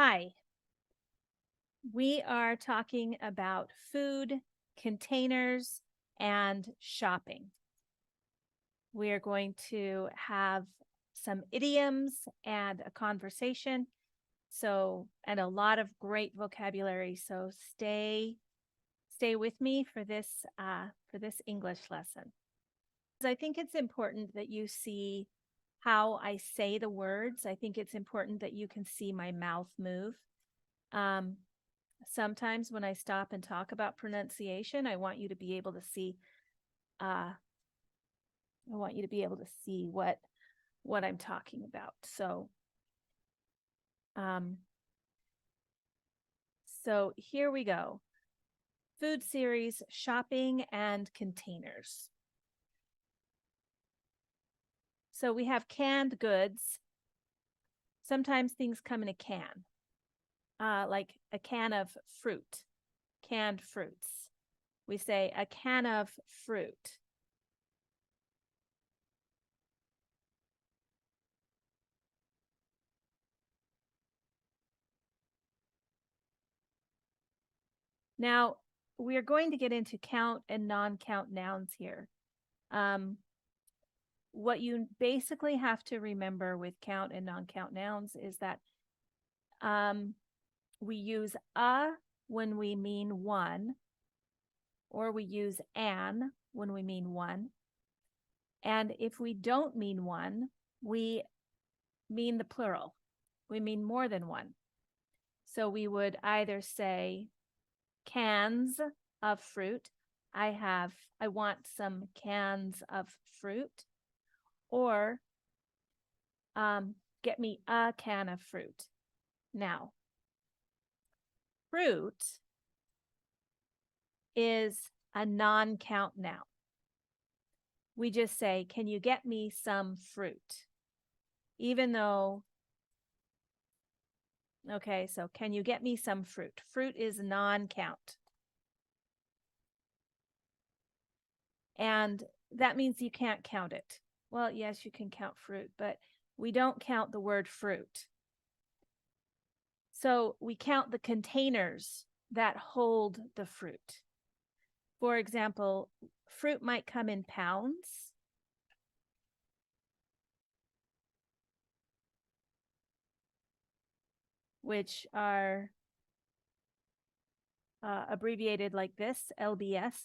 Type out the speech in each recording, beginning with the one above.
Hi, we are talking about food, containers, and shopping. We are going to have some idioms and a conversation. And a lot of great vocabulary. So stay with me for this English lesson. I think it's important that you see how I say the words. I think it's important that you can see my mouth move. Um, Sometimes when I stop and talk about pronunciation, I want you to be able to see what I'm talking about. Um so here we go. Food series, shopping and containers. So we have canned goods. Sometimes things come in a can. Like a can of fruit, canned fruits. We say a can of fruit. Now, we are going to get into count and non-count nouns here. What you basically have to remember with count and non-count nouns is that we use a when we mean one, or we use an when we mean one. And if we don't mean one, we mean the plural. We mean more than one. So we would either say cans of fruit. I want some cans of fruit, or get me a can of fruit. Now, fruit is a non-count noun. We just say, can you get me some fruit? Even though, okay, so can you get me some fruit? Fruit is non-count. And that means you can't count it. Well, yes, you can count fruit, but we don't count the word fruit. So we count the containers that hold the fruit. For example, fruit might come in pounds. Which are abbreviated like this, LBS.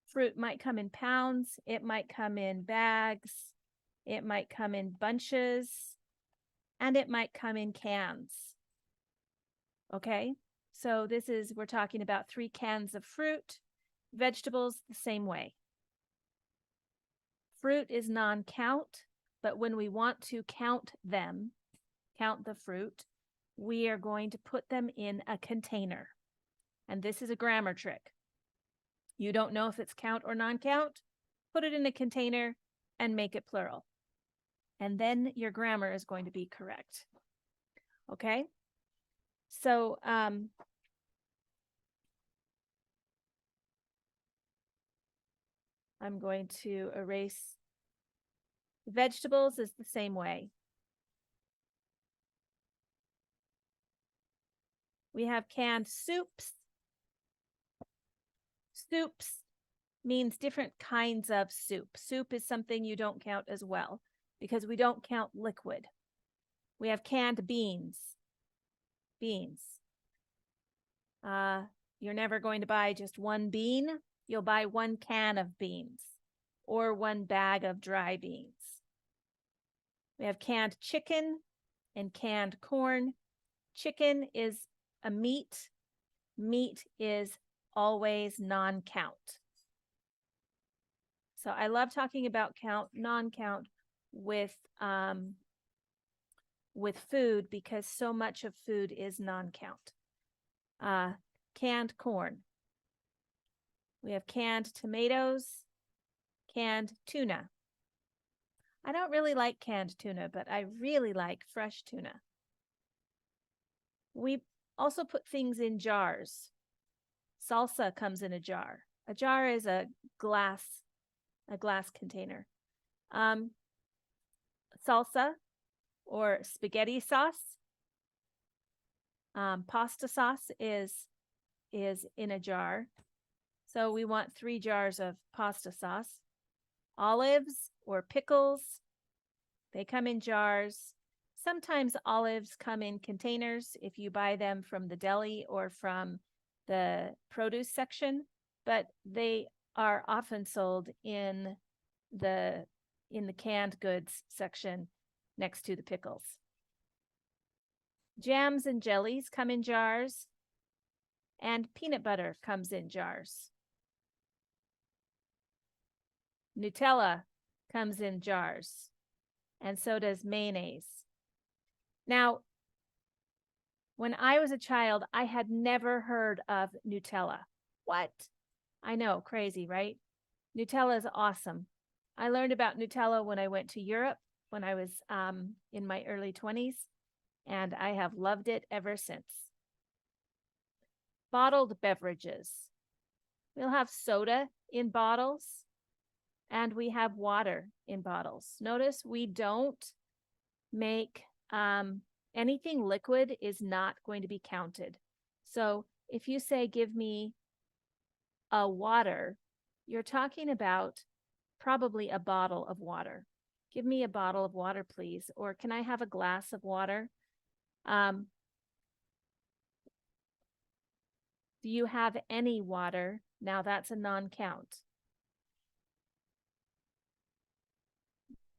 Fruit might come in pounds. It might come in bags. It might come in bunches. And it might come in cans. Okay, so we're talking about 3 cans of fruit. Vegetables, the same way. Fruit is non-count, but when we want to count them, count the fruit, we are going to put them in a container. And this is a grammar trick. You don't know if it's count or non-count, put it in a container and make it plural. And then your grammar is going to be correct. Okay? So I'm going to erase. Vegetables is the same way. We have canned soups. Soups means different kinds of soup. Soup is something you don't count as well because we don't count liquid. We have canned beans. Beans. You're never going to buy just one bean. You'll buy 1 can of beans or 1 bag of dry beans. We have canned chicken and canned corn. Chicken is a meat. Meat is always non-count. So I love talking about count, non-count with food because so much of food is non-count. Canned corn. We have canned tomatoes, canned tuna. I don't really like canned tuna, but I really like fresh tuna. We also put things in jars. Salsa comes in a jar. A jar is a glass container. Salsa or spaghetti sauce Pasta sauce is in a jar. So we want 3 jars of pasta sauce. Olives or pickles, they come in jars. Sometimes olives come in containers if you buy them from the deli or from the produce section, but they are often sold in the canned goods section next to the pickles. Jams and jellies come in jars, and peanut butter comes in jars. Nutella comes in jars, and so does mayonnaise. Now, when I was a child, I had never heard of Nutella. What? I know, crazy, right? Nutella is awesome. I learned about Nutella when I went to Europe when I was in my early 20s, and I have loved it ever since. Bottled beverages. We'll have soda in bottles, and we have water in bottles. Notice we don't make anything liquid is not going to be counted. So if you say, give me a water, you're talking about probably a bottle of water. Give me a bottle of water, please. Or can I have a glass of water? Do you have any water? Now that's a non-count.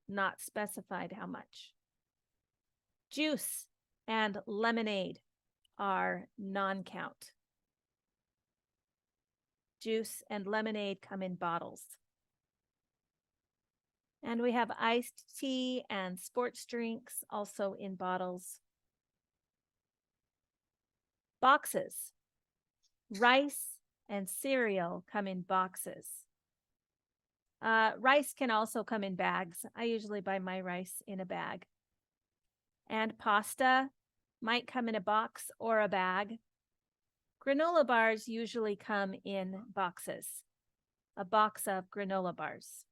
Not specified how much. Juice and lemonade are non-count. Juice and lemonade come in bottles. And we have iced tea and sports drinks also in bottles. Boxes. Rice and cereal come in boxes. Rice can also come in bags. I usually buy my rice in a bag. And pasta might come in a box or a bag. Granola bars usually come in boxes. A box of granola bars.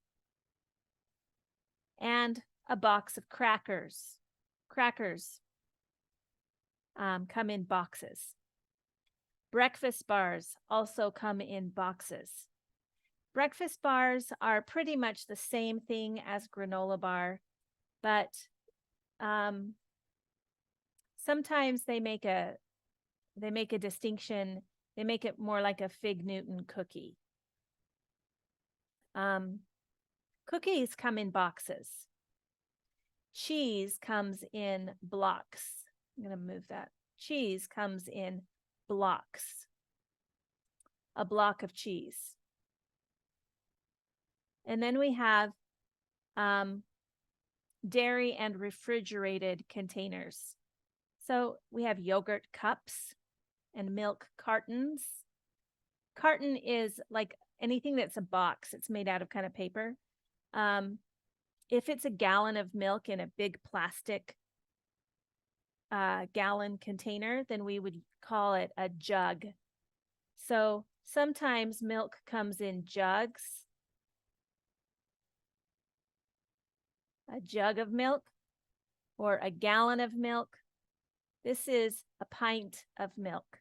And a box of crackers. Crackers come in boxes. Breakfast bars also come in boxes. Breakfast bars are pretty much the same thing as granola bar, but sometimes they make a distinction. They make it more like a Fig Newton cookie. Cookies come in boxes. Cheese comes in blocks. I'm going to move that. Cheese comes in blocks. A block of cheese. And then we have dairy and refrigerated containers. So we have yogurt cups and milk cartons. Carton is like anything that's a box. It's made out of kind of paper. If it's a gallon of milk in a big plastic gallon container, then we would call it a jug. So sometimes milk comes in jugs. A jug of milk or a gallon of milk. This is a pint of milk.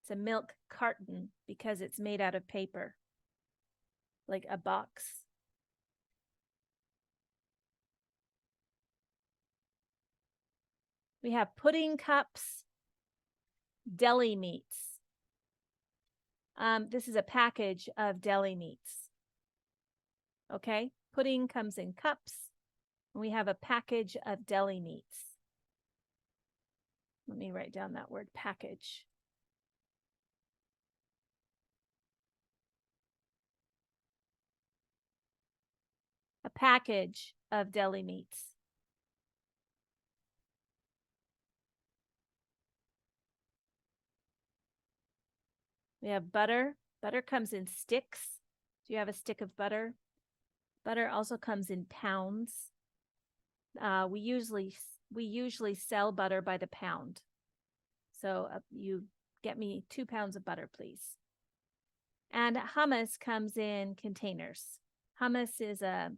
It's a milk carton because it's made out of paper, like a box. We have pudding cups, deli meats. This is a package of deli meats. Okay, pudding comes in cups. And we have a package of deli meats. Let me write down that word, package. A package of deli meats. We have butter. Butter comes in sticks. Do you have a stick of butter? Butter also comes in pounds. We usually sell butter by the pound. So you get me 2 pounds of butter, please. And hummus comes in containers. Hummus is a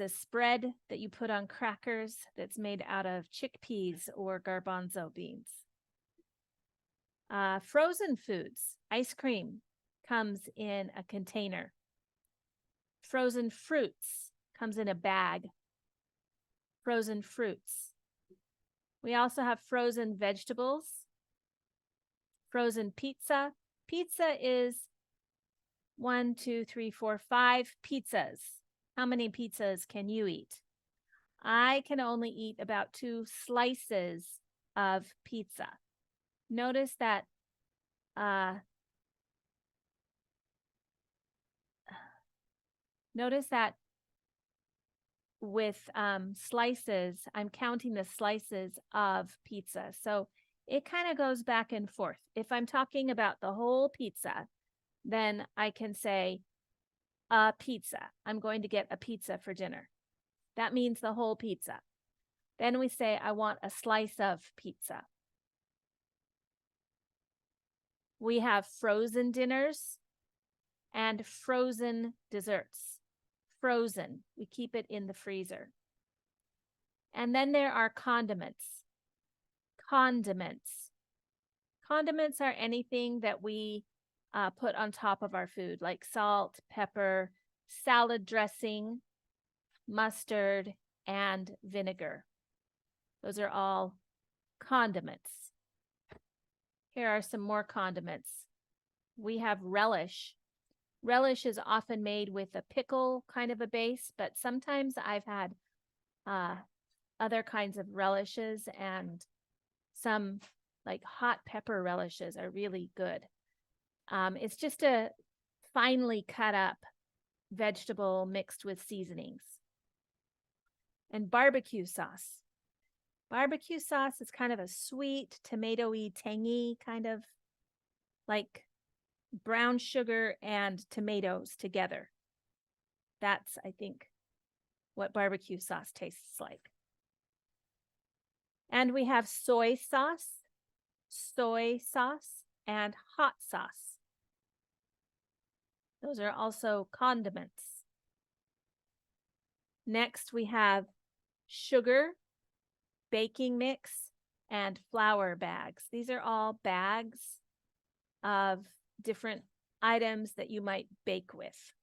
spread that you put on crackers that's made out of chickpeas or garbanzo beans. Frozen foods, ice cream comes in a container. Frozen fruits comes in a bag. Frozen fruits. We also have frozen vegetables. Frozen pizza. Pizza is 1, 2, 3, 4, 5 pizzas. How many pizzas can you eat? I can only eat about 2 slices of pizza. Notice that with slices, I'm counting the slices of pizza. So it kind of goes back and forth. If I'm talking about the whole pizza, then I can say a pizza. I'm going to get a pizza for dinner. That means the whole pizza. Then we say, I want a slice of pizza. We have frozen dinners and frozen desserts. Frozen, we keep it in the freezer. And then there are condiments. Condiments. Condiments are anything that we put on top of our food, like salt, pepper, salad dressing, mustard, and vinegar. Those are all condiments. Here are some more condiments. We have relish. Relish is often made with a pickle kind of a base, but sometimes I've had other kinds of relishes, and some like hot pepper relishes are really good. It's just a finely cut up vegetable mixed with seasonings. And barbecue sauce. Barbecue sauce is kind of a sweet, tomatoey, tangy kind of like brown sugar and tomatoes together. That's, I think, what barbecue sauce tastes like. And we have soy sauce, and hot sauce. Those are also condiments. Next, we have sugar, baking mix, and flour bags. These are all bags of different items that you might bake with.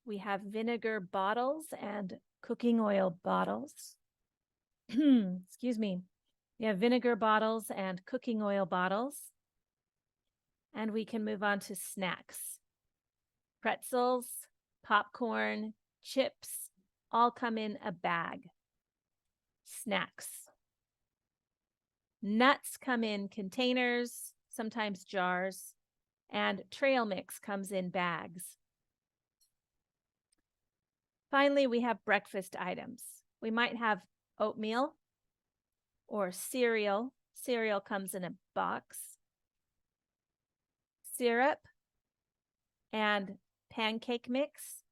We have vinegar bottles and cooking oil bottles. Excuse me. We have vinegar bottles and cooking oil bottles. And we can move on to snacks. Pretzels, popcorn, chips, all come in a bag. Snacks. Nuts come in containers, sometimes jars, and trail mix comes in bags. Finally, we have breakfast items. We might have oatmeal or cereal. Cereal comes in a box. Syrup and pancake mix